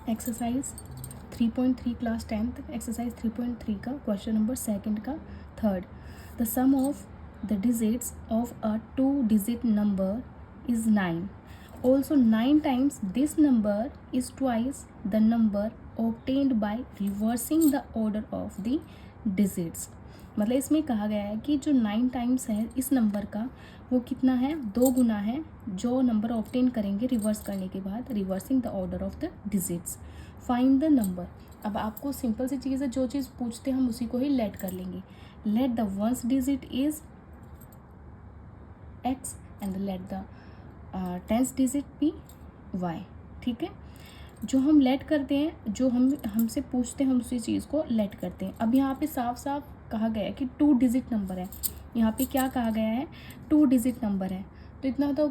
Exercise 3.3 class 10th exercise 3.3 का question number second का third. The sum of the digits of a 2-digit number is 9. Also 9 times this number is twice the number obtained by reversing the order of the digits. मतलब इसमें कहा गया है कि जो 9 times है इस नंबर का वो कितना है, 2 गुना है जो नंबर ऑब्टेन करेंगे रिवर्स करने के बाद, reversing the order of the digits. Find the number. अब आपको सिंपल सी चीज़ है, जो चीज़ पूछते हैं हम उसी को ही लेट कर लेंगे. Let the ones digit is x and let the tens digit be y. ठीक है, जो हम लेट करते हैं, जो हमसे पूछते हैं हम उसी चीज़ को लेट करते हैं. अब यहाँ पे साफ साफ कहा गया है कि 2-digit नंबर है. यहाँ पे क्या कहा गया है, 2-digit नंबर है. तो इतना तो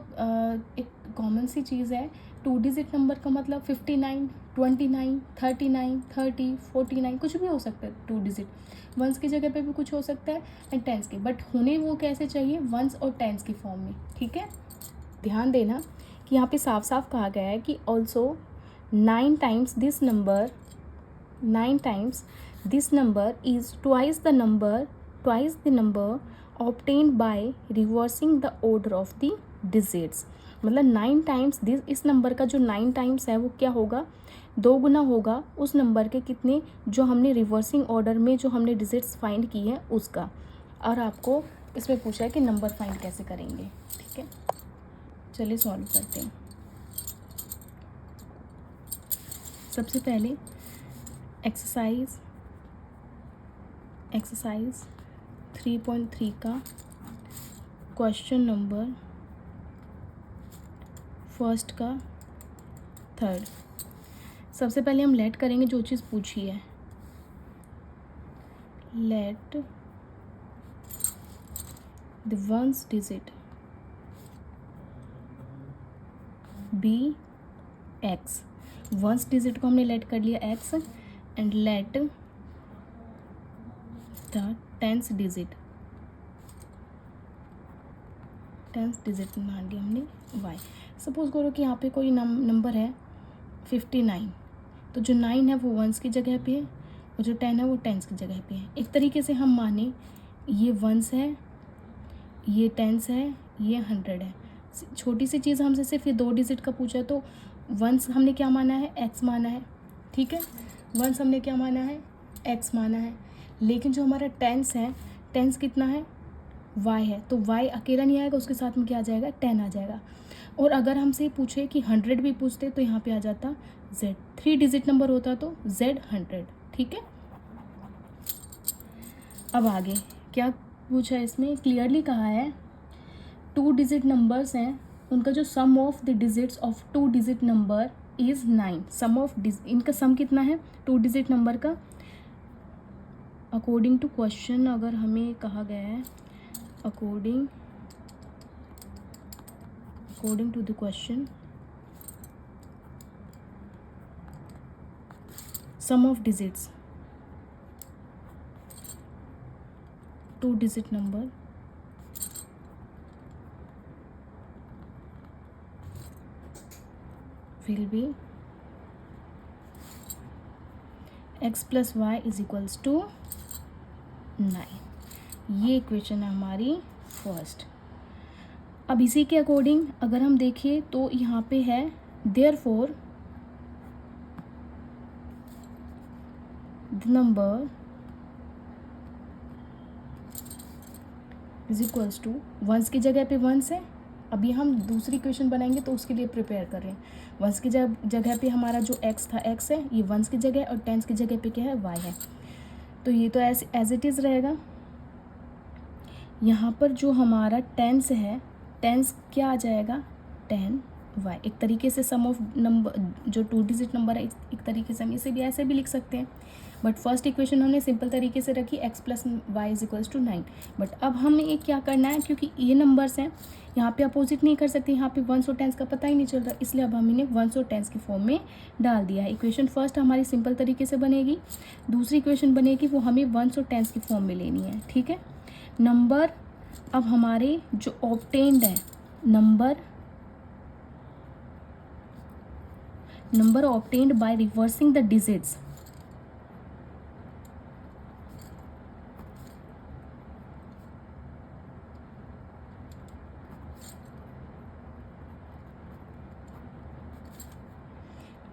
एक कॉमन सी चीज़ है. 2-digit नंबर का मतलब 59, 29, 39, 30, 49 कुछ भी हो सकता है. 2-digit वंस की जगह पे भी कुछ हो सकता है एंड टेंस के, बट होने वो कैसे चाहिए, वंस और टेंस की फॉर्म में. ठीक है, ध्यान देना कि यहाँ पे साफ साफ कहा गया है कि also 9 times this number is twice the number obtained by reversing the order of the digits. मतलब 9 times दिस, इस नंबर का जो 9 times है वो क्या होगा, 2 गुना होगा उस नंबर के कितने, जो हमने रिवर्सिंग ऑर्डर में जो हमने डिजिट्स फाइंड की है उसका. और आपको इसमें पूछा है कि नंबर फाइंड कैसे करेंगे. ठीक है, चलिए सॉल्व करते हैं. सबसे पहले एक्सरसाइज 3.3 का क्वेश्चन नंबर फर्स्ट का थर्ड. सबसे पहले हम लेट करेंगे जो चीज़ पूछी है. Let the ones digit be x. Ones digit को हमने लेट कर लिया x and let the tens digit मान लिया हमने y. सपोज करो कि यहाँ पे कोई नंबर है 59, तो जो 9 है वो वंस की जगह पे है और जो 10 है वो टेंस की जगह पे है. एक तरीके से हम माने ये वंस है, ये टेंस है, ये 100 है. छोटी सी चीज़ हमसे सिर्फ ये 2 डिजिट का पूछा है, तो वंस हमने क्या माना है, x माना है. ठीक है, वंस हमने क्या माना है, x माना है. लेकिन जो हमारा टेंस है, टेंस कितना है, y है. तो y अकेला नहीं आएगा, उसके साथ में क्या आ जाएगा, 10 आ जाएगा. और अगर हमसे पूछे कि 100 भी पूछते तो यहाँ पे आ जाता z. 3 डिजिट नंबर होता तो z 100. ठीक है, अब आगे क्या पूछा है, इसमें क्लियरली कहा है 2-digit नंबर्स हैं, उनका जो sum of the digits of 2-digit number is 9. Sum of इनका सम कितना है 2-digit नंबर का. अकॉर्डिंग टू क्वेश्चन अगर हमें कहा गया है, according to the question, sum of digits 2-digit number will be x plus y is equals to 9. ये इक्वेशन है हमारी फर्स्ट. अब इसी के अकॉर्डिंग अगर हम देखें तो यहाँ पे है therefore the number is equals to, ones की जगह पे वंस है. अभी हम दूसरी इक्वेशन बनाएंगे तो उसके लिए प्रिपेयर कर रहे हैं. वंस की जगह पे हमारा जो x था x है, ये वंस की जगह, और टेंस की जगह पे क्या है, y है. तो ये तो एज इट इज़ रहेगा. यहाँ पर जो हमारा टेंस है, टेंस क्या आ जाएगा, 10y. एक तरीके से सम ऑफ नंबर जो 2-digit नंबर है, एक तरीके से हम इसे भी ऐसे भी लिख सकते हैं. बट फर्स्ट इक्वेशन हमने सिंपल तरीके से रखी x plus y is equals to 9. But अब हमें एक क्या करना है, क्योंकि ये नंबर्स हैं यहाँ पे अपोजिट नहीं कर सकते, यहाँ पे वंस और टेंस का पता ही नहीं चल रहा, इसलिए अब हम इन्हें वंस और टेंस की फॉर्म में डाल दिया है. इक्वेशन फर्स्ट हमारी सिंपल तरीके से बनेगी, दूसरी इक्वेशन बनेगी वो हमें वंस और टेंस की फॉर्म में लेनी है. ठीक है, नंबर अब हमारे जो ऑब्टेन्ड है, number number obtained by reversing the digits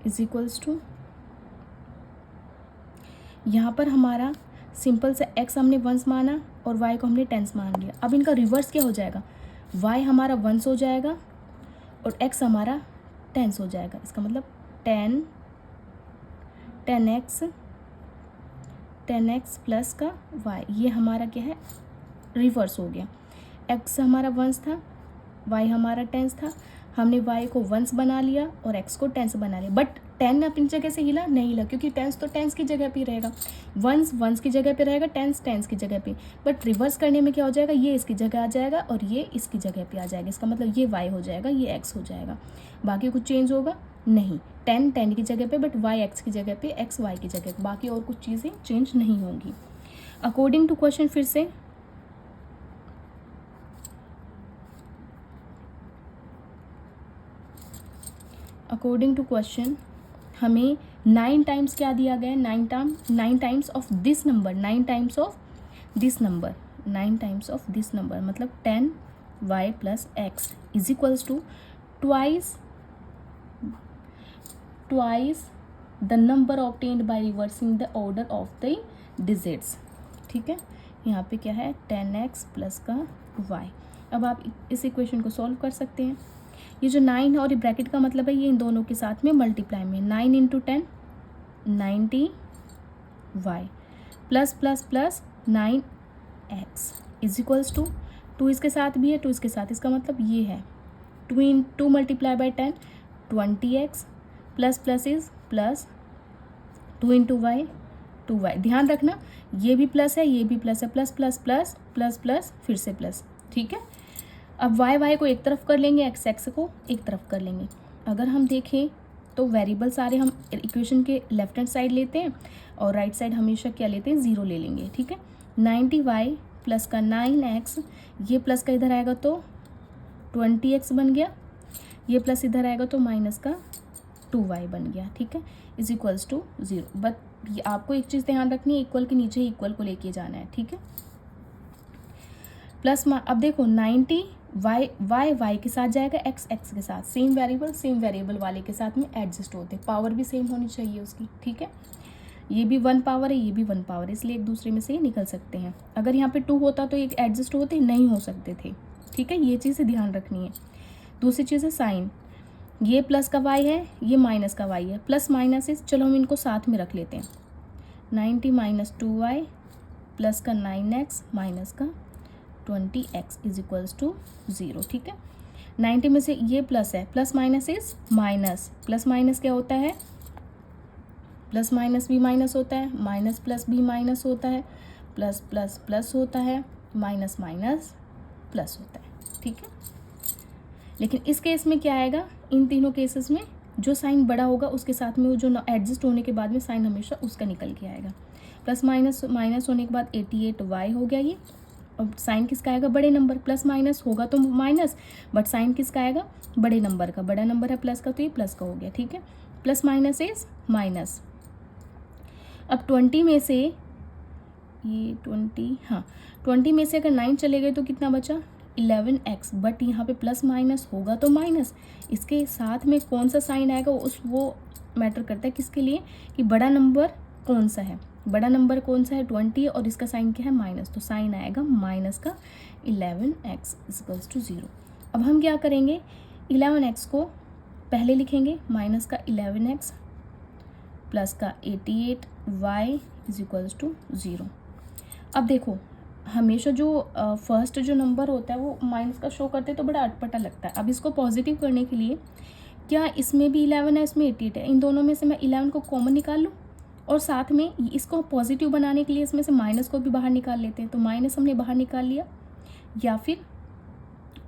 is equals to, यहाँ पर हमारा सिंपल से x हमने वंस माना और y को हमने टेंस मान लिया। अब इनका रिवर्स क्या हो जाएगा, y हमारा वंस हो जाएगा और x हमारा टेंस हो जाएगा। इसका मतलब 10x प्लस का y, ये हमारा क्या है, रिवर्स हो गया। x हमारा वंस था, y हमारा टेंस था, हमने y को वंस बना लिया और x को टेंस बना लिया। बट 10 अपनी जगह से हिला नहीं हिला, क्योंकि टेंस तो टेंस की जगह पे रहेगा, वंस की जगह पे रहेगा, टेंस की जगह पे। बट रिवर्स करने में क्या हो जाएगा, ये इसकी जगह आ जाएगा और ये इसकी जगह पे आ जाएगा। इसका मतलब ये y हो जाएगा, ये x हो जाएगा। बाकी कुछ चेंज होगा नहीं, 10 की जगह पे, बट y x की जगह पे, x y की जगह पे, बाकी और कुछ चीज़ें चेंज नहीं होंगी। अकॉर्डिंग टू क्वेश्चन, फिर से अकॉर्डिंग टू क्वेश्चन हमें 9 टाइम्स क्या दिया गया है, 9 times of this number, 9 times of this number, 9 times of this number, मतलब 10y plus x is equals to twice the number obtained by reversing the order of the digits. ठीक है, यहाँ पे क्या है, 10x प्लस का y। अब आप इस इक्वेशन को सॉल्व कर सकते हैं। ये जो 9 है और ये ब्रैकेट का मतलब है, ये इन दोनों के साथ में मल्टीप्लाई में, 9 into 10 90y plus plus plus 9x is equals to 2 इसके साथ भी है, 2 इसके साथ, इसका मतलब ये है 2 multiply by 10 20x plus plus is plus 2 into y 2y। ध्यान रखना ये भी प्लस है, ये भी प्लस है, plus plus plus plus plus फिर से प्लस। ठीक है, अब y को एक तरफ कर लेंगे, x को एक तरफ कर लेंगे। अगर हम देखें तो वेरिएबल सारे हम इक्वेशन के लेफ्ट हैंड साइड लेते हैं और राइट साइड हमेशा क्या लेते हैं, 0 ले लेंगे। ठीक है, 90y प्लस का 9x, ये प्लस का इधर आएगा तो 20x बन गया, ये प्लस इधर आएगा तो माइनस का 2y बन गया। ठीक है, इज इक्वल्स टू 0। बट आपको एक चीज़ ध्यान रखनी है, इक्वल के नीचे इक्वल को लेके जाना है। ठीक है, प्लस अब देखो 90 y के साथ जाएगा, x के साथ, सेम वेरिएबल वाले के साथ में एडजस्ट होते, पावर भी सेम होनी चाहिए उसकी। ठीक है, ये भी 1 पावर है, ये भी 1 पावर है, इसलिए एक दूसरे में से निकल सकते हैं। अगर यहाँ पे 2 होता तो एक एडजस्ट होते नहीं हो सकते थे। ठीक है, ये चीज़ें ध्यान रखनी है। दूसरी चीज़ है साइन, ये प्लस का y है, ये माइनस का y है, प्लस माइनस इस, चलो हम इनको साथ में रख लेते हैं। 90 माइनस 2y प्लस का 9x माइनस का 20x इज इक्वल्स टू 0। ठीक है, 90 में से ये प्लस है, plus minus is minus, plus minus क्या होता है, प्लस माइनस भी माइनस होता है, माइनस प्लस भी माइनस होता है, प्लस प्लस प्लस होता है, माइनस माइनस प्लस होता है। ठीक है, लेकिन इस केस में क्या आएगा, इन तीनों केसेस में जो साइन बड़ा होगा उसके साथ में वो जो एडजस्ट होने के बाद में साइन हमेशा उसका निकल के आएगा। प्लस माइनस होने के बाद 88y हो गया ये, अब साइन किसका आएगा, बड़े नंबर, प्लस माइनस होगा तो माइनस, बट साइन किसका आएगा, बड़े नंबर का, बड़ा नंबर है प्लस का तो ये प्लस का हो गया। ठीक है, प्लस माइनस इज माइनस। अब 20 में से ये 20 में से अगर 9 चले गए तो कितना बचा, 11x, बट यहाँ पे प्लस माइनस होगा तो माइनस, इसके साथ में कौन सा साइन आएगा वो मैटर करता है किसके लिए, कि बड़ा नंबर कौन सा है, बड़ा नंबर कौन सा है 20 और इसका साइन क्या है माइनस, तो साइन आएगा माइनस का 11x इक्वल्स टू 0। अब हम क्या करेंगे, 11x को पहले लिखेंगे, माइनस का 11x प्लस का 88y इज इक्वल्स टू 0। अब देखो हमेशा जो फर्स्ट जो नंबर होता है वो माइनस का शो करते तो बड़ा अटपटा लगता है। अब इसको पॉजिटिव करने के लिए क्या इसमें भी 11 है, इसमें 88 है, इन दोनों में से मैं 11 को कॉमन निकाल लूँ और साथ में इसको पॉजिटिव बनाने के लिए इसमें से माइनस को भी बाहर निकाल लेते हैं, तो माइनस हमने बाहर निकाल लिया, या फिर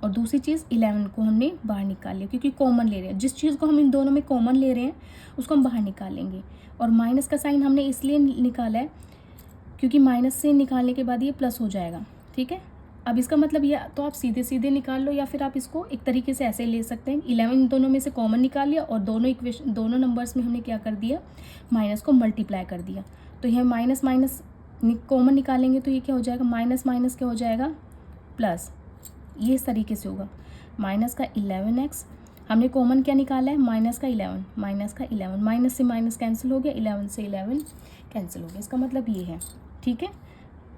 और दूसरी चीज़ 11 को हमने बाहर निकाल लिया, क्योंकि कॉमन ले रहे हैं, जिस चीज़ को हम इन दोनों में कॉमन ले रहे हैं उसको हम बाहर निकाल लेंगे। और माइनस का साइन हमने इसलिए निकाला है क्योंकि माइनस से निकालने के बाद ये प्लस हो जाएगा। ठीक है, अब इसका मतलब ये तो आप सीधे सीधे निकाल लो, या फिर आप इसको एक तरीके से ऐसे ले सकते हैं, 11 दोनों में से कॉमन निकाल लिया और दोनों नंबर्स में हमने क्या कर दिया, माइनस को मल्टीप्लाई कर दिया। तो यह माइनस माइनस कॉमन निकालेंगे तो ये क्या हो जाएगा, माइनस माइनस क्या हो जाएगा, प्लस। ये इस तरीके से होगा, माइनस का 11x, हमने कॉमन क्या निकाला है, माइनस का 11, माइनस का 11, माइनस से माइनस कैंसिल हो गया, 11 से 11 कैंसिल हो गया। इसका मतलब ये है, ठीक है।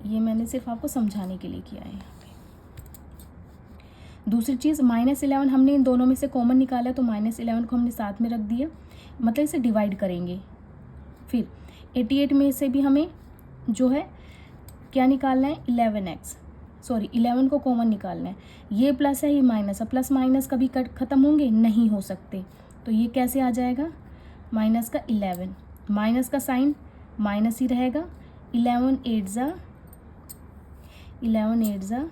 ये मैंने सिर्फ आपको समझाने के लिए किया है यहाँ पे। दूसरी चीज़, -11 हमने इन दोनों में से कॉमन निकाला, तो -11 को हमने साथ में रख दिया, मतलब इसे डिवाइड करेंगे। फिर 88 में से भी हमें जो है क्या निकालना है, 11 को कॉमन निकालना है। ये प्लस है, ये माइनस है, प्लस माइनस कभी ख़त्म होंगे नहीं हो सकते, तो ये कैसे आ जाएगा, माइनस का 11, माइनस का साइन माइनस ही रहेगा, 11 8 ज़ा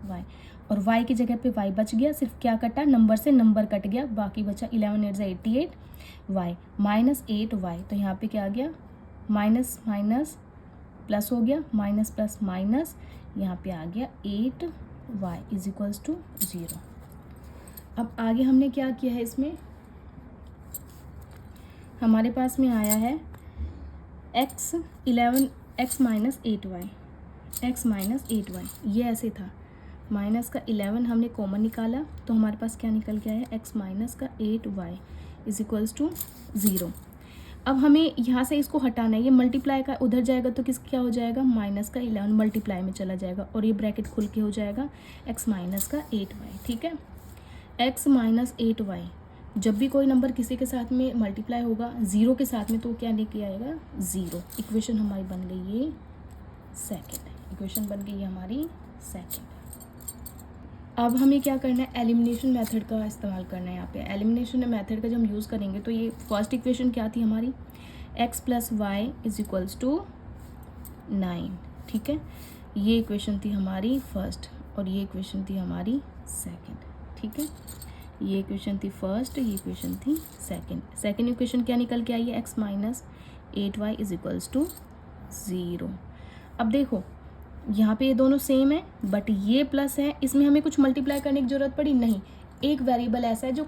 वाई, और y की जगह पे y बच गया, सिर्फ क्या कटा, नंबर से नंबर कट गया, बाकी बचा 11 8 ज़ा 88 y माइनस 8y। तो यहाँ पे क्या आ गया, माइनस माइनस प्लस हो गया, माइनस प्लस माइनस, यहाँ पे आ गया 8y इज इक्वल्स टू 0। अब आगे हमने क्या किया है, इसमें हमारे पास में आया है x माइनस 8y, ये ऐसे था, माइनस का 11 हमने कॉमन निकाला, तो हमारे पास क्या निकल गया है, x माइनस का 8y इज इक्वल्स टू 0। अब हमें यहाँ से इसको हटाना है, ये मल्टीप्लाई का उधर जाएगा तो क्या हो जाएगा, माइनस का 11 मल्टीप्लाई में चला जाएगा, और ये ब्रैकेट खुल के हो जाएगा x माइनस का 8y, ठीक है। x माइनस 8y, जब भी कोई नंबर किसी के साथ में मल्टीप्लाई होगा 0 के साथ में, तो क्या लेके आएगा, 0। इक्वेशन हमारी बन गई ये सेकेंड, इक्वेशन बन गई हमारी सेकेंड। अब हमें क्या करना है, एलिमिनेशन मेथड का इस्तेमाल करना है। यहाँ पे एलिमिनेशन मेथड का जब हम यूज़ करेंगे तो ये फर्स्ट इक्वेशन क्या थी हमारी, x plus y is equals to 9, ठीक है। ये इक्वेशन थी हमारी फर्स्ट, और ये इक्वेशन थी हमारी सेकंड, ठीक है। ये इक्वेशन थी फर्स्ट, ये इक्वेशन थी सेकंड इक्वेशन क्या निकल के आई है, x minus 8y is equals to 0। अब देखो यहाँ पे ये दोनों सेम है, बट ये प्लस है, इसमें हमें कुछ मल्टीप्लाई करने की ज़रूरत पड़ी नहीं। एक वेरिएबल ऐसा है जो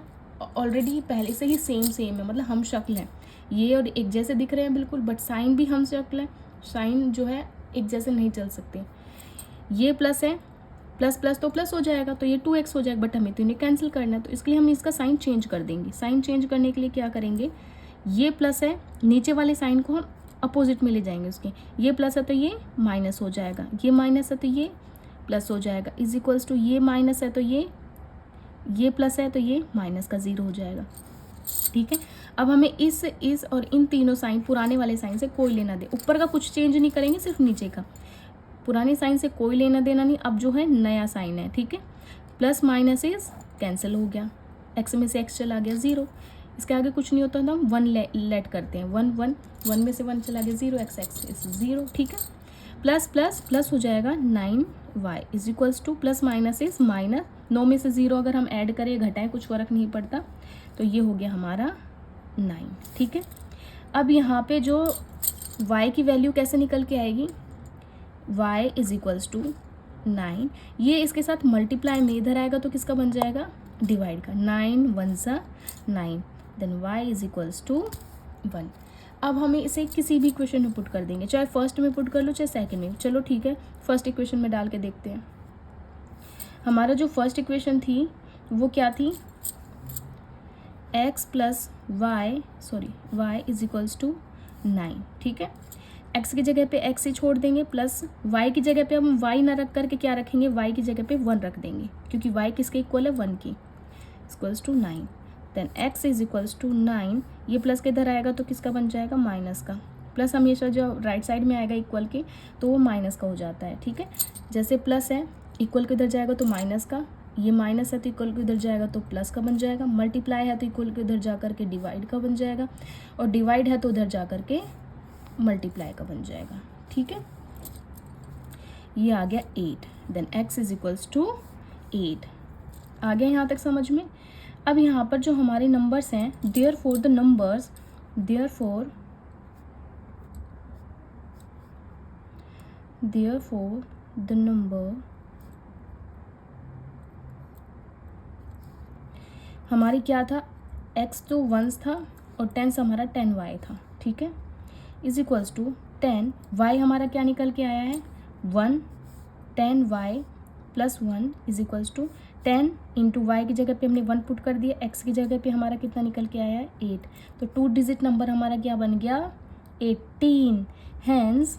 ऑलरेडी पहले से ही सेम है, मतलब हम शक्ल हैं, ये और एक जैसे दिख रहे हैं बिल्कुल, बट साइन भी हम शक्ल है, साइन जो है एक जैसे नहीं चल सकते। ये प्लस है, प्लस प्लस तो प्लस हो जाएगा, तो ये 2x हो जाएगा, बट हमें तो इन्हें कैंसिल करना है, तो इसके लिए हम इसका साइन चेंज कर देंगे। साइन चेंज करने के लिए क्या करेंगे, ये प्लस है, नीचे वाले साइन को हम अपोजिट में ले जाएंगे उसके, ये प्लस है तो ये माइनस हो जाएगा, ये माइनस है तो ये प्लस हो जाएगा, इज इक्वल्स टू ये माइनस है तो ये प्लस है तो ये माइनस का 0 हो जाएगा, ठीक है। अब हमें इस और इन तीनों साइन पुराने वाले साइन से कोई लेना दे, ऊपर का कुछ चेंज नहीं करेंगे, सिर्फ नीचे का, पुराने साइन से कोई लेना देना नहीं। अब जो है नया साइन है, ठीक है, प्लस माइनस इज कैंसिल हो गया, x में से x चला गया 0, इसके आगे कुछ नहीं होता, तो हम 1 लेट करते हैं, 1 में से 1 चला गया 0, x इज 0, ठीक है। प्लस प्लस प्लस हो जाएगा 9y is equals to, plus minus is minus, 9 में से 0 अगर हम ऐड करें घटाएं कुछ फ़र्क नहीं पड़ता, तो ये हो गया हमारा 9, ठीक है। अब यहाँ पे जो y की वैल्यू कैसे निकल के आएगी, y इज इक्वल्स टू 9, ये इसके साथ मल्टीप्लाई में इधर आएगा तो किसका बन जाएगा, डिवाइड का, 9 1 ज़ा 9, then y is equals to 1। अब हमें इसे किसी भी इक्वेशन में पुट कर देंगे, चाहे फर्स्ट में पुट कर लो चाहे सेकंड में, चलो ठीक है, फर्स्ट इक्वेशन में डाल के देखते हैं। हमारा जो फर्स्ट इक्वेशन थी वो क्या थी, x plus y y is equals to 9, ठीक है। x की जगह पे x ही छोड़ देंगे, प्लस y की जगह पे हम y ना रख करके क्या रखेंगे, y की जगह पे 1 रख देंगे, क्योंकि y किसके इक्वल है, 1 की, equals to 9, then x is equals to 9, ये प्लस के इधर आएगा तो किसका बन जाएगा, माइनस का, प्लस हमेशा जो राइट साइड में आएगा इक्वल के तो वो माइनस का हो जाता है, ठीक है। जैसे प्लस है, इक्वल के इधर जाएगा तो माइनस का, ये माइनस है तो इक्वल के इधर जाएगा तो प्लस का बन जाएगा, मल्टीप्लाई है तो इक्वल के इधर जा करके डिवाइड का बन जाएगा, और डिवाइड है तो उधर जा करके मल्टीप्लाई का बन जाएगा, ठीक है। ये आ गया 8, then x is equals to 8, आ गया यहाँ तक समझ में। अब यहाँ पर जो हमारे नंबर्स हैं, देयरफॉर द नंबर हमारी क्या था, x तो वंस था और टेंस हमारा 10y था, ठीक है, इज इक्वल्स टू 10y हमारा क्या निकल के आया है 1, 10y plus 1 is equals to 10 into y की जगह पे हमने 1 पुट कर दिया, x की जगह पे हमारा कितना निकल के आया है 8, तो 2 डिजिट नंबर हमारा क्या बन गया 18। Hence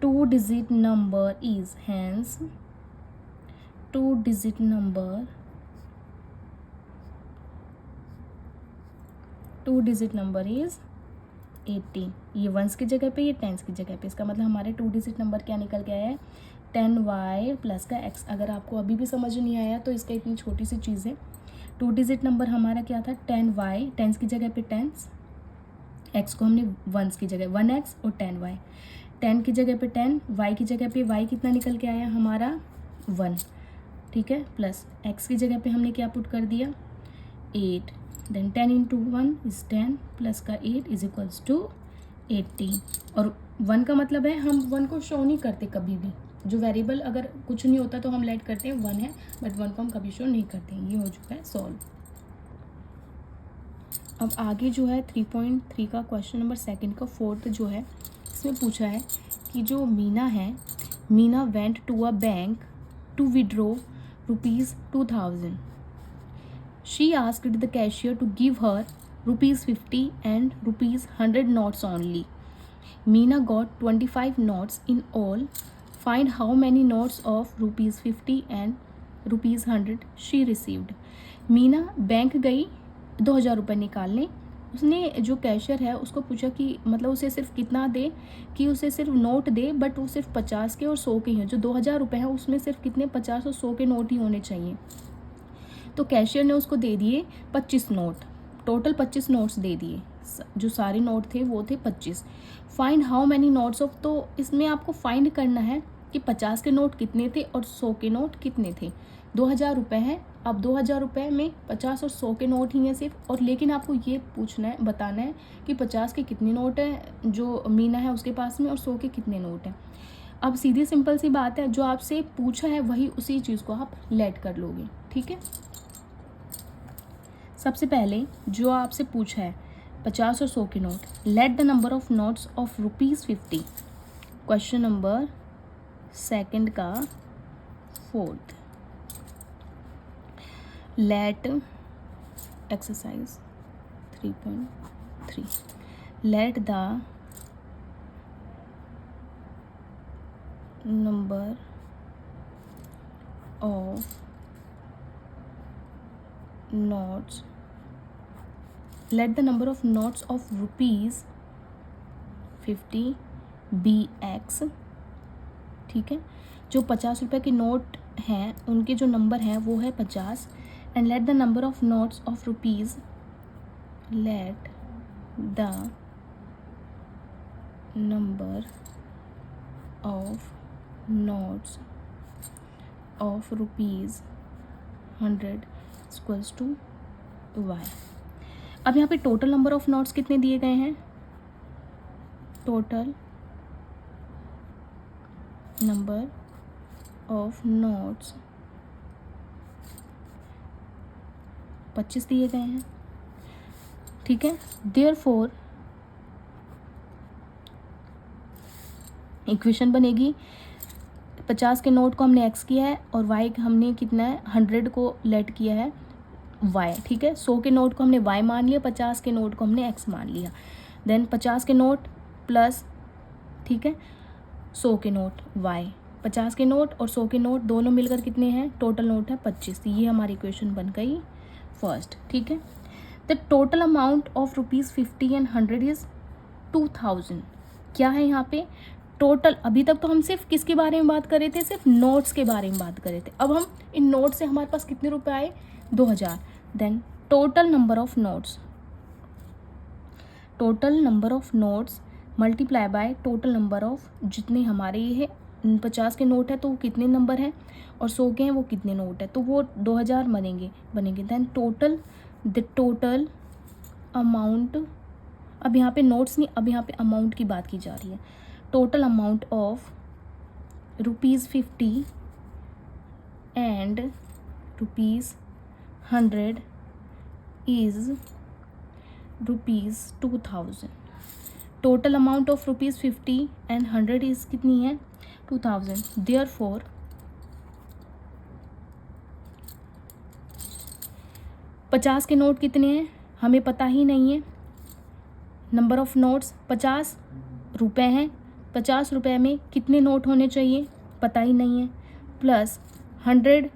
2 digit number is, hence 2 digit number, 2 digit number is 18। ये वंस की जगह पे, ये टेंस की जगह पे, इसका मतलब हमारे 2 डिजिट नंबर क्या निकल के आया है 10y प्लस का x। अगर आपको अभी भी समझ नहीं आया तो इसका इतनी छोटी सी चीज़ है, 2 डिजिट नंबर हमारा क्या था 10y, टेंस की जगह पे टेंस, x को हमने वंस की जगह 1x और 10y, 10 की जगह पे 10, y की जगह पे y कितना निकल के आया हमारा 1, ठीक है, प्लस x की जगह पे हमने क्या पुट कर दिया 8, देन 10 इंटू 1 इज 10 प्लस का 8 इज इक्वल्स टू 18। और 1 का मतलब है हम 1 को शो नहीं करते कभी भी, जो वेरिएबल अगर कुछ नहीं होता तो हम लेट करते हैं 1 है, बट 1 को हम कभी शो नहीं करते। ये हो चुका है सॉल्व। अब आगे जो है 3.3 का क्वेश्चन नंबर सेकंड का फोर्थ जो है, इसमें पूछा है कि जो मीना है, Meena went to a bank to withdraw ₹2000। She asked the cashier to give her ₹50 and ₹100 notes only. Meena got 25 notes in all. Find how many notes of ₹50 and ₹100 she received. Meena bank गई 2000 रुपये निकालने। उसने जो कैशियर है उसको पूछा कि मतलब उसे सिर्फ कितना दे, कि उसे सिर्फ नोट दे, बट वो सिर्फ 50 के और 100 के ही हैं। जो 2000 रुपये हैं उसमें सिर्फ कितने 50 और 100 के नोट ही होने चाहिए। तो कैशियर ने उसको दे दिए 25 नोट, टोटल 25 नोट्स दे दिए, जो सारे नोट थे वो थे 25। Find how many notes of, तो इसमें आपको फाइंड करना है कि 50 के नोट कितने थे और 100 के नोट कितने थे। 2000 रुपये हैं, अब 2000 रुपये में 50 और 100 के नोट ही हैं सिर्फ, और लेकिन आपको ये पूछना है, बताना है कि 50 के कितने नोट हैं जो मीना है उसके पास में, और 100 के कितने नोट हैं। अब सीधी सिंपल सी बात है, जो आपसे पूछा है वही उसी चीज़ को आप लेट कर लोगे, ठीक है। सबसे पहले जो आपसे पूछा है 50 और 100 के note, let the number of notes of ₹50। Question number second का fourth, let exercise 3.3, let the number of notes, let the number of notes of ₹50 be x, ठीक है। जो 50 रुपये के नोट हैं उनके जो नंबर हैं वो है 50, and let the number of notes of rupees, let the number of notes of ₹100 equals to y। अब यहाँ पे टोटल नंबर ऑफ नोट्स कितने दिए गए हैं, टोटल नंबर ऑफ नोट्स 25 दिए गए हैं, ठीक है। देयरफॉर इक्वेशन बनेगी, 50 के नोट को हमने x किया है और y हमने कितना है 100 को लेट किया है y, ठीक है। 100 के नोट को हमने y मान लिया, 50 के नोट को हमने x मान लिया। देन 50 के नोट प्लस, ठीक है, 100 के नोट y, 50 के नोट और 100 के नोट दोनों मिलकर कितने हैं, टोटल नोट है 25। ये हमारी इक्वेशन बन गई फर्स्ट, ठीक है। The total amount of ₹50 and 100 is 2000। क्या है यहाँ पे टोटल, अभी तक तो हम सिर्फ किसके बारे में बात कर रहे थे, सिर्फ नोट्स के बारे में बात कर रहे थे। अब हम इन नोट से हमारे पास कितने रुपए आए 2000। Then total number of notes, total number of notes multiply by total number of, जितने हमारे ये है 50 के नोट है तो वो कितने नंबर हैं, और 100 के हैं वो कितने नोट है, तो वो 2000 बनेंगे। Then total, the total amount, अब यहाँ पे नोट्स नहीं, अब यहाँ पे अमाउंट की बात की जा रही है। Total amount of ₹50 and rupees 100 is rupees 2000. Total amount of rupees 50 and 100 is कितनी है 2000. देयरफॉर 50 के नोट कितने हैं हमें पता ही नहीं है. नंबर ऑफ नोट्स 50 रुपये हैं. 50 रुपये में कितने नोट होने चाहिए पता ही नहीं है. प्लस 100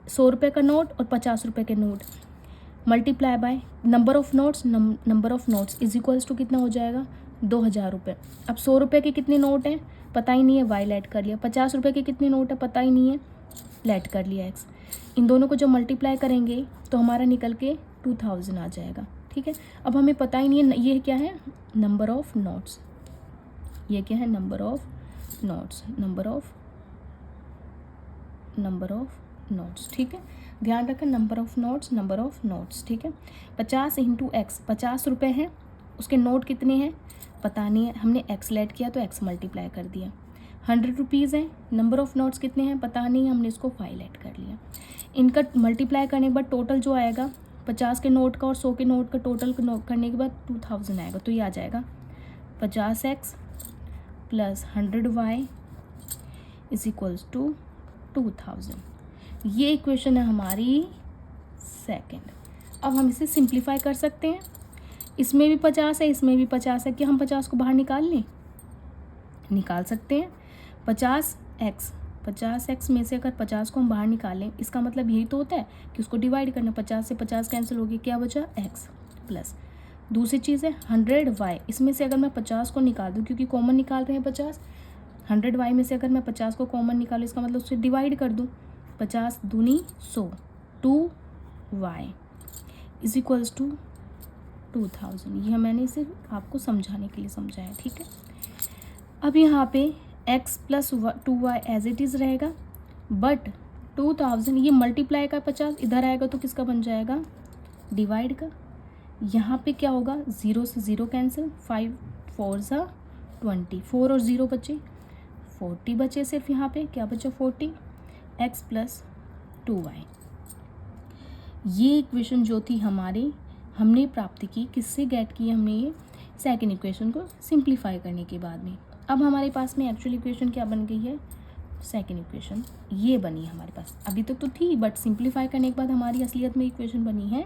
100 रुपये का नोट और 50 रुपये के note multiply by number of notes is equals to कितना हो जाएगा 2000 रुपये. अब 100 रुपये के कितने नोट हैं पता ही नहीं है वाई लेट कर लिया. 50 रुपये के कितने नोट है पता ही नहीं है लेट कर लिया एक्स. इन दोनों को जब मल्टीप्लाई करेंगे तो हमारा निकल के 2000 आ जाएगा. ठीक है. अब हमें पता ही नहीं है ये क्या है नंबर ऑफ नोट्स. ये क्या है नंबर ऑफ नोट्स. ठीक है. ध्यान रखें नंबर ऑफ नोट्स. ठीक है. 50 इंटू एक्स 50 रुपये हैं. उसके नोट कितने हैं पता नहीं है. हमने एक्स लेट किया तो एक्स मल्टीप्लाई कर दिया. 100 रुपीज़ हैं. नंबर ऑफ नोट्स कितने हैं पता नहीं है. हमने इसको 5 लेट कर लिया. इनका मल्टीप्लाई करने के बाद टोटल जो आएगा 50 के नोट का और 100 के नोट का टोटल करने के बाद 2000 आएगा. तो ये आ जाएगा 50x plus 100y is equals to 2000. ये इक्वेशन है हमारी सेकंड. अब हम इसे सिंप्लीफाई कर सकते हैं. इसमें भी 50 है इसमें भी 50 है. क्या हम 50 को बाहर निकाल सकते हैं. 50x में से अगर 50 को हम बाहर निकालें इसका मतलब यही तो होता है कि उसको डिवाइड करना. 50 से 50 कैंसिल हो गया. क्या बचा x प्लस दूसरी चीज़ है 100y. इसमें से अगर मैं 50 को निकाल दूँ क्योंकि कॉमन निकाल रहे हैं 50. 100y में से अगर मैं 50 को कॉमन निकालूँ इसका मतलब उससे डिवाइड कर दूँ. 50 दूनी 100 2y इज इक्वल्स टू 2000. यह मैंने इसे आपको समझाने के लिए समझाया. ठीक है. अब यहाँ पे x plus 2y as it is रहेगा बट 2000 ये मल्टीप्लाई का 50 इधर आएगा तो किसका बन जाएगा डिवाइड का. यहाँ पे क्या होगा 0 से 0 कैंसिल. 5 4 ज़ा 20 4 और 0 बचे 40 बचे. सिर्फ यहाँ पे क्या बचा 40 x प्लस 2y. ये इक्वेशन जो थी हमने प्राप्त की किससे गेट की हमने ये सेकंड इक्वेशन को सिंप्लीफाई करने के बाद में. अब हमारे पास में एक्चुअल इक्वेशन क्या बन गई है सेकंड इक्वेशन ये बनी है हमारे पास. अभी तक तो थी बट सिंप्लीफाई करने के बाद हमारी असलियत में इक्वेशन बनी है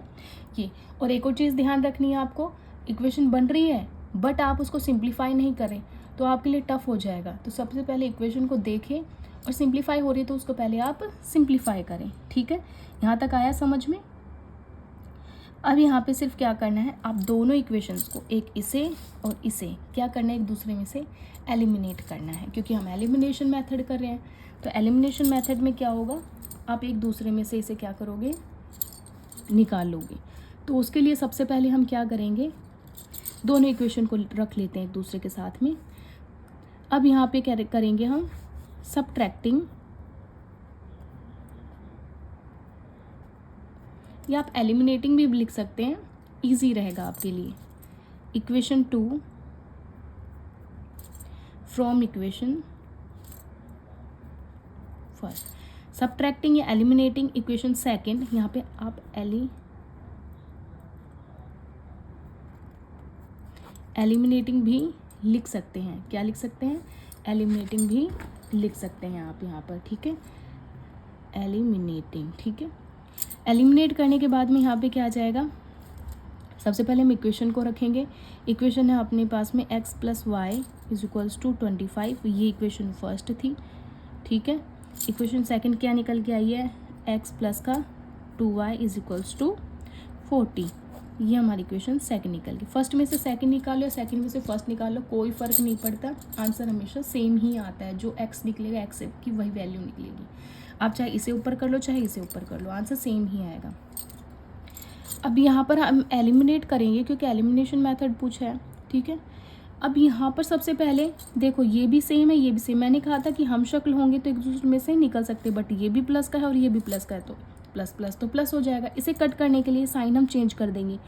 ये. और एक और चीज़ ध्यान रखनी है आपको. इक्वेशन बन रही है बट आप उसको सिंप्लीफाई नहीं करें तो आपके लिए टफ हो जाएगा. तो सबसे पहले इक्वेशन को देखें और सिंप्लीफाई हो रही है तो उसको पहले आप सिंप्लीफाई करें. ठीक है. यहाँ तक आया समझ में. अब यहाँ पे सिर्फ क्या करना है आप दोनों इक्वेशंस को एक इसे और इसे क्या करना है एक दूसरे में से एलिमिनेट करना है. क्योंकि हम एलिमिनेशन मेथड कर रहे हैं तो एलिमिनेशन मेथड में क्या होगा आप एक दूसरे में से इसे क्या करोगे निकाल लोगे. तो उसके लिए सबसे पहले हम क्या करेंगे दोनों इक्वेशन को रख लेते हैं एक दूसरे के साथ में. अब यहाँ पे क्या करेंगे हम सबट्रैक्टिंग या आप एलिमिनेटिंग भी लिख सकते हैं. इजी रहेगा आपके लिए. Equation 2 from equation first. Subtracting या एलिमिनेटिंग इक्वेशन सेकंड. यहाँ पे आप एलिमिनेटिंग भी लिख सकते हैं. क्या लिख सकते हैं एलिमिनेटिंग भी लिख सकते हैं आप यहाँ पर. ठीक है. एलिमिनेटिंग. ठीक है. एलिमिनेट करने के बाद में यहाँ पे क्या आ जाएगा सबसे पहले हम इक्वेशन को रखेंगे. इक्वेशन है अपने पास में x plus y is equals to 25. ये इक्वेशन फर्स्ट थी. ठीक है. इक्वेशन सेकंड क्या निकल के आई है x प्लस का 2y इज इक्वल्स टू 40. ये हमारी इक्वेशन सेकंड निकल गई. फर्स्ट में से सेकंड निकालो या सेकंड में से फर्स्ट निकालो कोई फ़र्क नहीं पड़ता. आंसर हमेशा सेम ही आता है. जो x निकलेगा x की वही वैल्यू निकलेगी. आप चाहे इसे ऊपर कर लो चाहे इसे ऊपर कर लो आंसर सेम ही आएगा. अब यहाँ पर हम एलिमिनेट करेंगे क्योंकि एलिमिनेशन मेथड पूछा है. ठीक है. अब यहाँ पर सबसे पहले देखो ये भी सेम है ये भी सेम. मैंने कहा था कि हम शक्ल होंगे तो एक दूसरे में से निकल सकते बट ये भी प्लस का है और ये भी प्लस का है तो प्लस प्लस तो प्लस हो जाएगा. इसे कट करने के लिए साइन हम चेंज कर देंगे.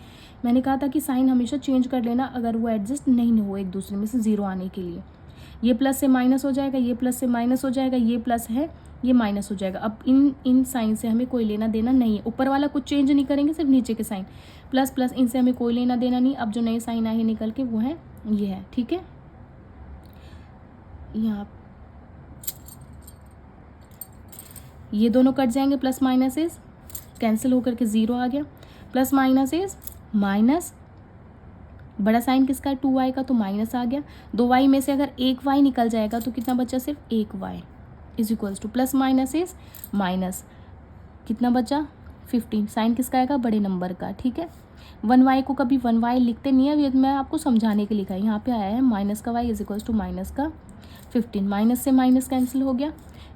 मैंने कहा था कि साइन हमेशा चेंज कर लेना अगर वो एडजस्ट नहीं हो एक दूसरे में से ज़ीरो आने के लिए. ये प्लस से माइनस हो जाएगा, ये प्लस से माइनस हो जाएगा, ये प्लस है, ये माइनस हो जाएगा। अब इन साइन से हमें कोई लेना देना नहीं है, ऊपर वाला कुछ चेंज नहीं करेंगे, सिर्फ नीचे के साइन प्लस प्लस, इनसे हमें कोई लेना देना नहीं। अब जो नए साइन आए निकल के वो है ये है, ठीक है। यहाँ ये दोनों कट जाएंगे, प्लस माइनस इज कैंसिल होकर के 0 आ गया, प्लस माइनस इज माइनस, बड़ा साइन किसका है 2y का, तो माइनस आ गया। 2y में से अगर 1y निकल जाएगा तो कितना बचा, सिर्फ 1y is equals to plus minus is minus, कितना बचा 15, साइन किसका आएगा, बड़े नंबर का, ठीक है। 1y को कभी 1y लिखते नहीं है, ये मैं आपको समझाने के लिए लिखा है। यहाँ पे आया है माइनस का y is equals to minus का 15, माइनस से माइनस कैंसिल हो गया,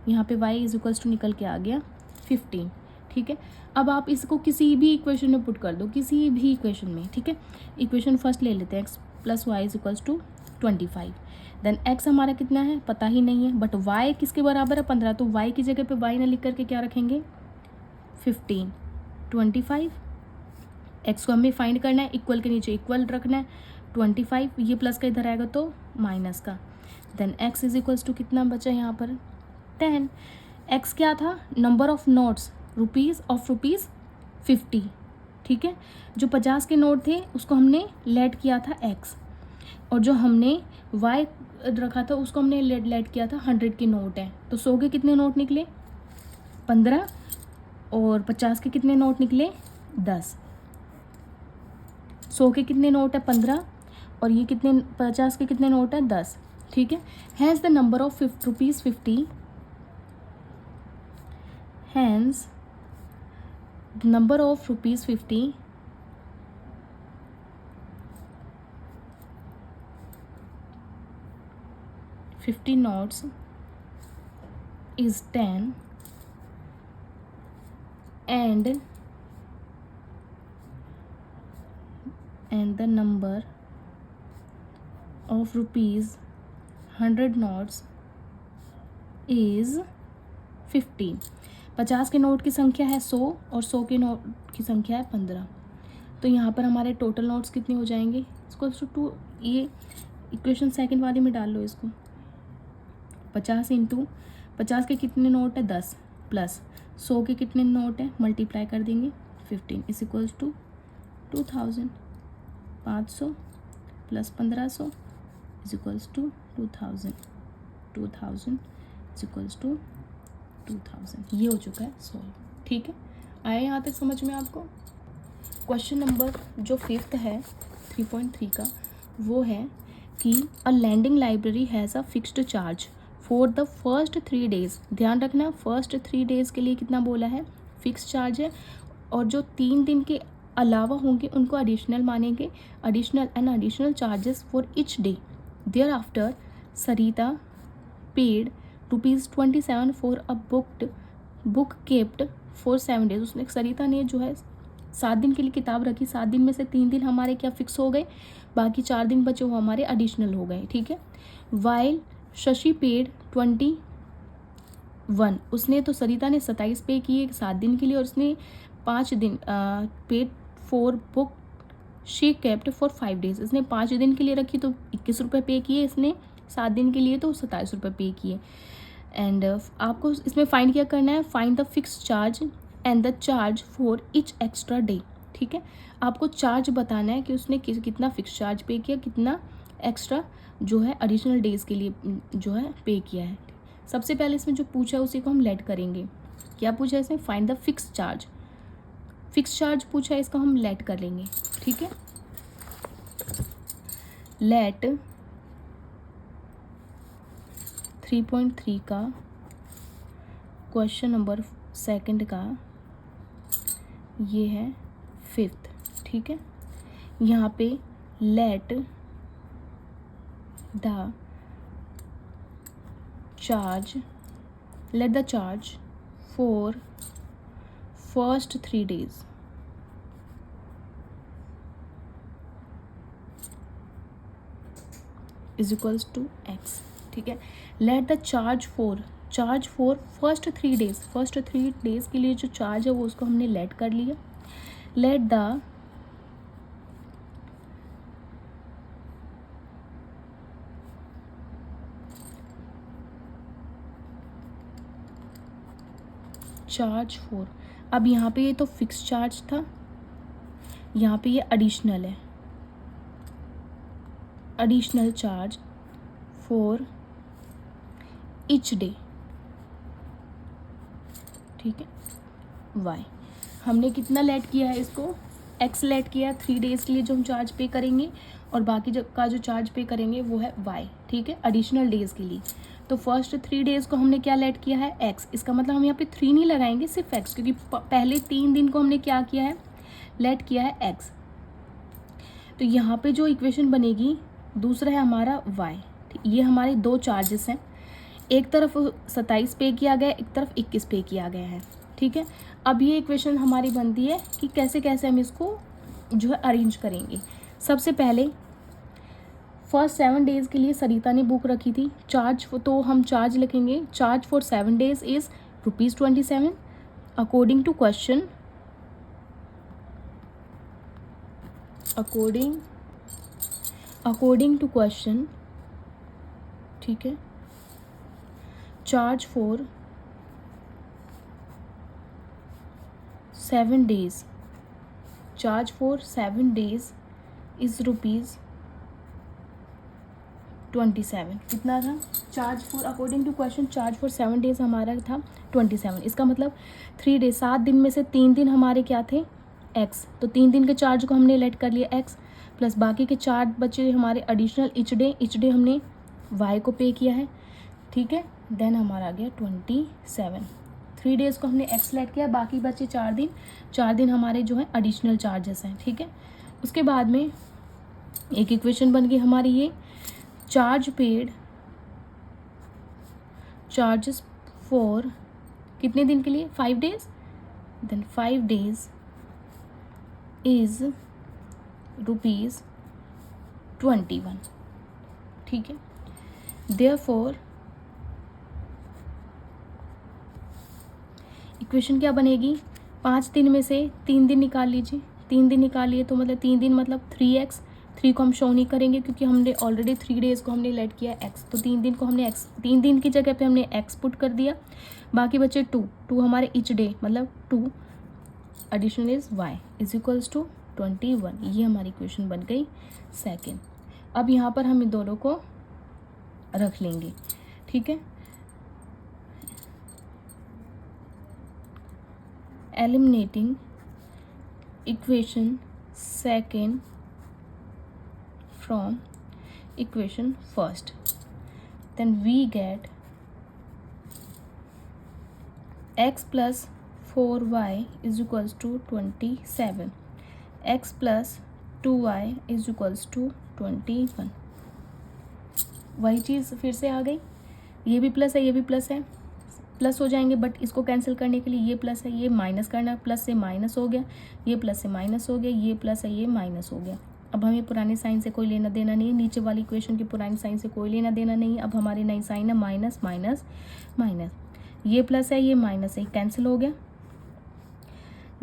यहाँ पे y इज इक्वल्स टू निकल के आ गया 15, ठीक है। अब आप इसको किसी भी इक्वेशन में पुट कर दो, किसी भी इक्वेशन में, ठीक है। इक्वेशन फर्स्ट ले लेते हैं, x plus y is equals to 25, then x हमारा कितना है पता ही नहीं है, बट y किसके बराबर है 15, तो y की जगह पे y ना लिख करके क्या रखेंगे 15, 25, x को हमें फाइंड करना है, इक्वल के नीचे इक्वल रखना है 25, ये प्लस का इधर आएगा तो माइनस का, then x is equals to कितना बचा यहाँ पर 10, x क्या था, नंबर ऑफ नोट्स रुपीज़ 50, ठीक है। जो 50 के नोट थे उसको हमने लेट किया था x, और जो हमने y रखा था उसको हमने लेट किया था 100 के नोट है, तो 100 के कितने नोट निकले 15, और 50 के कितने नोट निकले 10, 100 के कितने नोट है 15, और ये कितने 50 के कितने नोट है 10, ठीक है। Has the number of ₹50, hence the number of ₹50 50 notes is 10, and the number of ₹100 notes is 15। 50 के नोट की संख्या है 100 और 100 के नोट की संख्या है 15, तो यहाँ पर हमारे टोटल नोट्स कितने हो जाएंगे, इसको 2, ये इक्वेशन सेकंड वाले में डाल लो इसको, 50 इंटू 50 के कितने नोट है 10, प्लस 100 के कितने नोट है मल्टीप्लाई कर देंगे 15 is equals to 2000, 500 plus 1500 is equals to 2000 is equals to 2000। ये हो चुका है सॉल्व, ठीक है। आया यहाँ तक समझ में आपको। क्वेश्चन नंबर जो 5th है 3.3 का, वो है कि a lending library has a fixed charge for the first 3 days। ध्यान रखना फर्स्ट 3 days के लिए कितना बोला है, फिक्स चार्ज है, और जो 3 दिन के अलावा होंगे उनको एडिशनल मानेंगे, additional charges for each day. Thereafter Sarita paid ₹27 for a book kept for 7 days। उसने सरिता ने जो है 7 दिन के लिए किताब रखी, 7 दिन में से 3 दिन हमारे क्या फिक्स हो गए, बाकी 4 दिन बचे वो हमारे एडिशनल हो गए, ठीक है। वाइल शशि पेड 21, उसने तो सरिता ने 27 पे किए 7 दिन के लिए, और उसने 5 दिन paid for book she kept for 5 days। इसने 5 दिन के लिए रखी तो 21 रुपये पे किए, इसने 7 दिन के लिए तो 27 रुपये पे किए। एंड आपको इसमें फाइंड क्या करना है, find the fix charge and the charge for each extra day, ठीक है। आपको चार्ज बताना है कि उसने कितना फिक्स चार्ज पे किया, कितना एक्स्ट्रा जो है एडिशनल डेज के लिए जो है पे किया है। सबसे पहले इसमें जो पूछा है उसी को हम लेट करेंगे। क्या पूछा है इसमें, find the fix charge, fix charge पूछा है, इसका हम लेट कर लेंगे, ठीक है। लेट 3.3 का क्वेश्चन नंबर 2 का ये है 5th, ठीक है। यहाँ पे let the charge for first 3 days is equals to x, ठीक है। Let the charge for first 3 days, first 3 days के लिए जो चार्ज है वो उसको हमने लेट कर लिया। Late the charge 4। अब यहाँ पे ये तो फिक्स चार्ज था, यहाँ पे ये एडिशनल है, additional charge for each day, ठीक है। वाई हमने कितना लेट किया है इसको, एक्स लेट किया 3 डेज़ के लिए जो हम चार्ज पे करेंगे, और बाकी का जो चार्ज पे करेंगे वो है वाई, ठीक है, एडिशनल डेज़ के लिए। तो फर्स्ट 3 डेज़ को हमने क्या लेट किया है, एक्स। इसका मतलब हम यहाँ पे 3 नहीं लगाएंगे, सिर्फ एक्स, क्योंकि पहले 3 दिन को हमने क्या किया है, लेट किया है एक्स। तो यहाँ पे जो इक्वेशन बनेगी, दूसरा है हमारा वाई। ये हमारे 2 चार्जेस हैं, एक तरफ 27 पे किया गया, एक तरफ 21 पे किया गया है, ठीक है। अब ये इक्वेशन हमारी बनती है कि कैसे कैसे हम इसको जो है अरेंज करेंगे। सबसे पहले फर्स्ट 7 डेज़ के लिए सरिता ने बुक रखी थी चार्ज, तो हम चार्ज लिखेंगे, charge for 7 days is ₹27 according to question, according to question, ठीक है। Charge for 7 days, charge for 7 days is ₹27। कितना था charge for, according to question charge for 7 days हमारा था 27। इसका मतलब 3 डेज, 7 दिन में से 3 दिन हमारे क्या थे, एक्स। तो 3 दिन के चार्ज को हमने लेट कर लिया एक्स, प्लस बाकी के 4 बचे हमारे एडिशनल ईच डे हमने वाई को पे किया है, ठीक है। देन हमारा आ गया 27। 3 डेज़ को हमने एक्स लेट किया, बाकी बचे 4 दिन हमारे जो है एडिशनल चार्जेस हैं, ठीक है। उसके बाद में एक इक्वेशन बन गई हमारी ये, चार्ज पेड, चार्जेस फॉर कितने दिन के लिए, 5 डेज, देन 5 डेज इज ₹21, ठीक है। देयरफॉर इक्वेशन क्या बनेगी, 5 दिन में से 3 दिन निकाल लीजिए, 3 दिन निकालिए तो मतलब 3 दिन मतलब 3x, 3 को हम शो नहीं करेंगे क्योंकि हमने ऑलरेडी 3 डेज़ को हमने लेट किया x, तो 3 दिन को हमने x, 3 दिन की जगह पे हमने x पुट कर दिया, बाकी बचे 2 हमारे ईच डे, मतलब 2 additional is y is equals to 21। ये हमारी इक्वेशन बन गई सेकेंड। अब यहाँ पर हम इन दोनों को रख लेंगे, ठीक है। Eliminating equation second from equation first, then we get x plus 4y is equals to 27, x plus 2y is equals to 21। वही चीज़ फिर से आ गई, ये भी प्लस है, ये भी प्लस है, प्लस हो जाएंगे, बट इसको कैंसिल करने के लिए ये प्लस है, ये माइनस करना, प्लस से माइनस हो गया, ये प्लस से माइनस हो गया, ये प्लस है, ये माइनस हो गया। अब हमें पुराने साइन से कोई लेना देना नहीं है, नीचे वाली इक्वेशन की पुरानी साइन से कोई लेना देना नहीं है। अब हमारी नई साइन है माइनस माइनस माइनस, ये प्लस है, ये माइनस है, कैंसिल हो गया,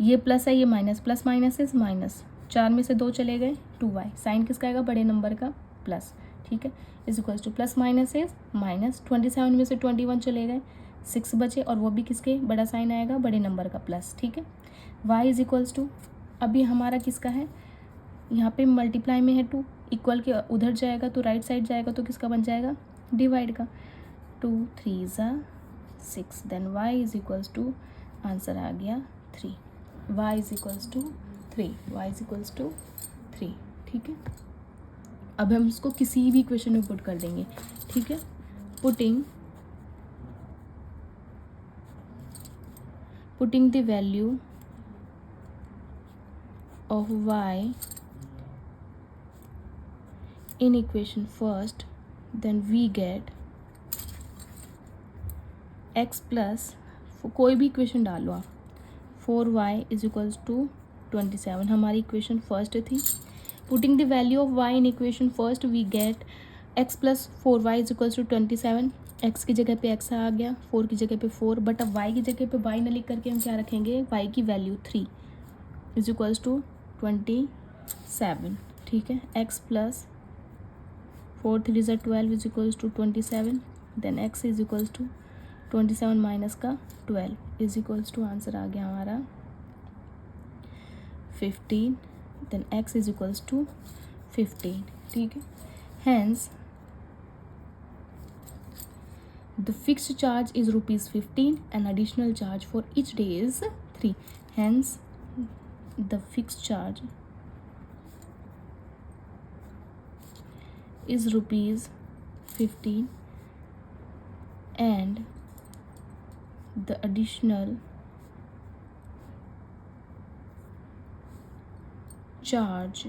ये प्लस है, ये minus, plus minus is minus, 4 में से 2 चले गए, 2y, साइन किसका आएगा, बड़े नंबर का प्लस, ठीक है, is equals to plus minus is minus, 27 में से 21 चले गए, 6 बचे, और वो भी किसके, बड़ा साइन आएगा, बड़े नंबर का प्लस, ठीक है। y इज इक्वल्स टू, अभी हमारा किसका है, यहाँ पे मल्टीप्लाई में है 2, इक्वल के उधर जाएगा तो राइट साइड जाएगा तो किसका बन जाएगा, डिवाइड का, 2 3 6, then y is equals to, answer आ गया 3, y is equals to 3, y is equals to 3, ठीक है। अब हम इसको किसी भी इक्वेशन में पुट कर देंगे, ठीक है। Putting the value of y in equation first, then we get x plus, कोई भी इक्वेशन डालो आप, 4y इज इक्वल्स टू 27, हमारी इक्वेशन फर्स्ट थी। Putting the value of y in equation first, we get x plus 4y is equals to 27, x की जगह पे x आ गया, 4 की जगह पे 4, बट अब y की जगह पे y न लिख करके हम क्या रखेंगे, y की वैल्यू 3 इज इक्वल्स टू 27, ठीक है। x plus 4 3 12 is equals to 27, then x is equals to 27 minus का 12 इज इक्वल्स टू आंसर आ गया हमारा 15, then x is equals to 15, ठीक है। Hence the fixed charge is ₹15 and additional charge for each day is 3. Hence the fixed charge is ₹15 and the additional charge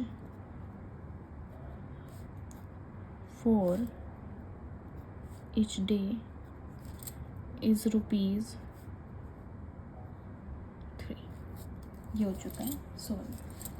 for each day is ₹3. ये हो चुका है solve.